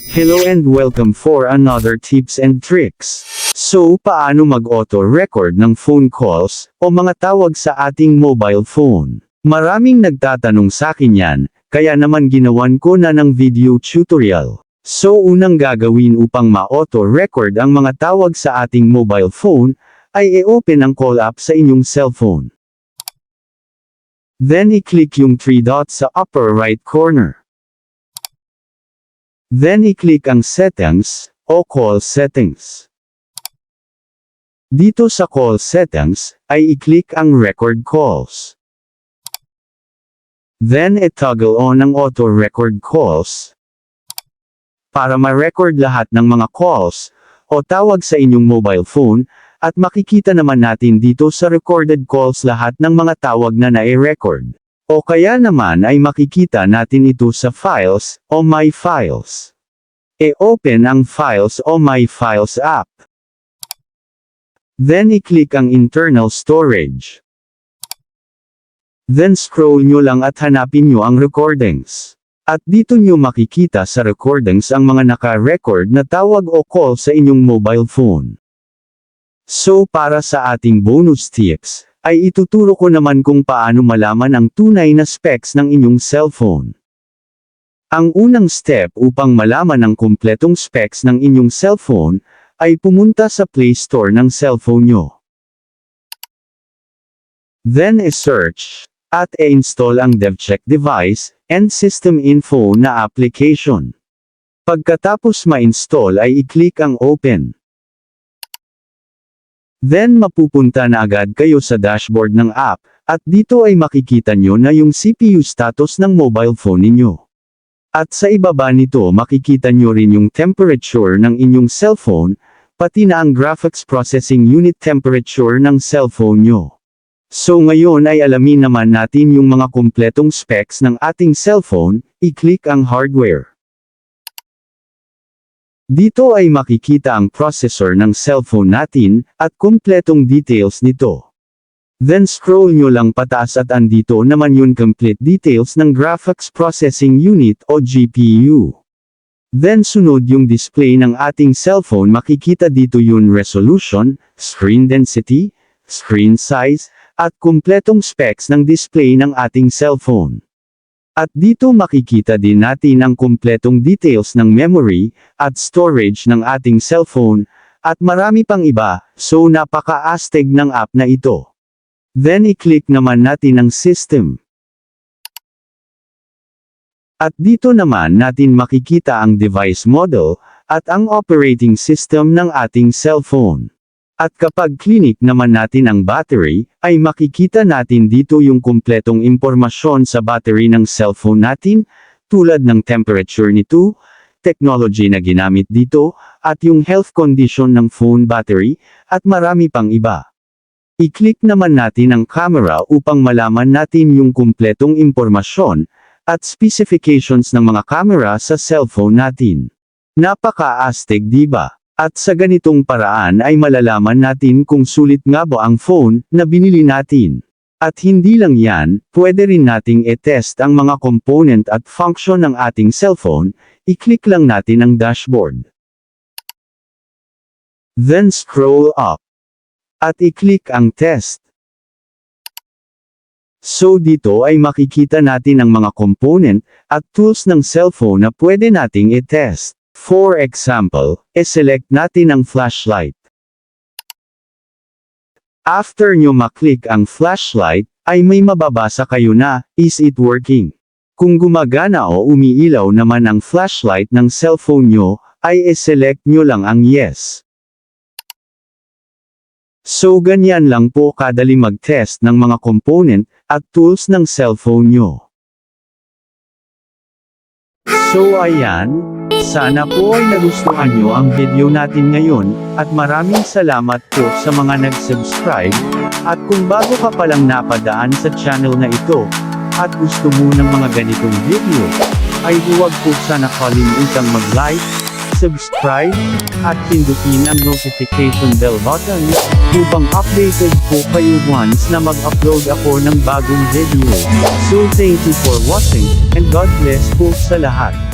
Hello and welcome for another tips and tricks. So, paano mag-auto-record ng phone calls o mga tawag sa ating mobile phone? Maraming nagtatanong sa akin yan, kaya naman ginawan ko na ng video tutorial. So, unang gagawin upang ma-auto-record ang mga tawag sa ating mobile phone, ay i-open ang call app sa inyong cellphone. Then i-click yung 3 dots sa upper right corner. Then i-click ang Settings, o Call Settings. Dito sa Call Settings, ay i-click ang Record Calls. Then i-toggle on ang Auto Record Calls. Para ma-record lahat ng mga calls, o tawag sa inyong mobile phone, at makikita naman natin dito sa Recorded Calls lahat ng mga tawag na nai-record. O kaya naman ay makikita natin ito sa Files, o My Files. I-open ang Files o My Files app. Then i-click ang Internal Storage. Then scroll nyo lang at hanapin nyo ang recordings. At dito nyo makikita sa recordings ang mga naka-record na tawag o call sa inyong mobile phone. So para sa ating bonus tips, ay ituturo ko naman kung paano malaman ang tunay na specs ng inyong cellphone. Ang unang step upang malaman ang kumpletong specs ng inyong cellphone, ay pumunta sa Play Store ng cellphone nyo. Then i-search, at i-install ang DevCheck device, and system info na application. Pagkatapos ma-install ay i-click ang Open. Then mapupunta na agad kayo sa dashboard ng app, at dito ay makikita nyo na yung CPU status ng mobile phone ninyo. At sa ibaba nito makikita nyo rin yung temperature ng inyong cellphone, pati na ang graphics processing unit temperature ng cellphone nyo. So ngayon ay alamin naman natin yung mga kumpletong specs ng ating cellphone, i-click ang hardware. Dito ay makikita ang processor ng cellphone natin, at kumpletong details nito. Then scroll nyo lang pataas at andito naman yung complete details ng Graphics Processing Unit o GPU. Then sunod yung display ng ating cellphone, makikita dito yung resolution, screen density, screen size, at kumpletong specs ng display ng ating cellphone. At dito makikita din natin ang kumpletong details ng memory, at storage ng ating cellphone, at marami pang iba, so napaka-astig ng app na ito. Then i-click naman natin ang System. At dito naman natin makikita ang device model, at ang operating system ng ating cellphone. At kapag clinic naman natin ang battery, ay makikita natin dito yung kumpletong impormasyon sa battery ng cellphone natin, tulad ng temperature nito, technology na ginamit dito, at yung health condition ng phone battery, at marami pang iba. I-click naman natin ang camera upang malaman natin yung kumpletong impormasyon, at specifications ng mga camera sa cellphone natin. Napaka-astig diba? At sa ganitong paraan ay malalaman natin kung sulit nga ba ang phone na binili natin. At hindi lang yan, pwede rin nating i-test ang mga component at function ng ating cellphone, i-click lang natin ang dashboard. Then scroll up. At i-click ang test. So dito ay makikita natin ang mga component at tools ng cellphone na pwede nating i-test. For example, i-select natin ang flashlight. After nyo maklik ang flashlight, ay may mababasa kayo na, is it working? Kung gumagana o umiilaw naman ang flashlight ng cellphone nyo, ay i-select nyo lang ang yes. So ganyan lang po kadali mag-test ng mga component at tools ng cellphone nyo. So ayan, sana po ay nagustuhan nyo ang video natin ngayon, at maraming salamat po sa mga nag-subscribe, at kung bago ka palang napadaan sa channel na ito, at gusto mo ng mga ganitong video, ay huwag po sana kalimutang mag-like, subscribe, at pindutin ang notification bell button, upang updated po kayo once na mag-upload ako ng bagong video. So thank you for watching, and God bless po sa lahat.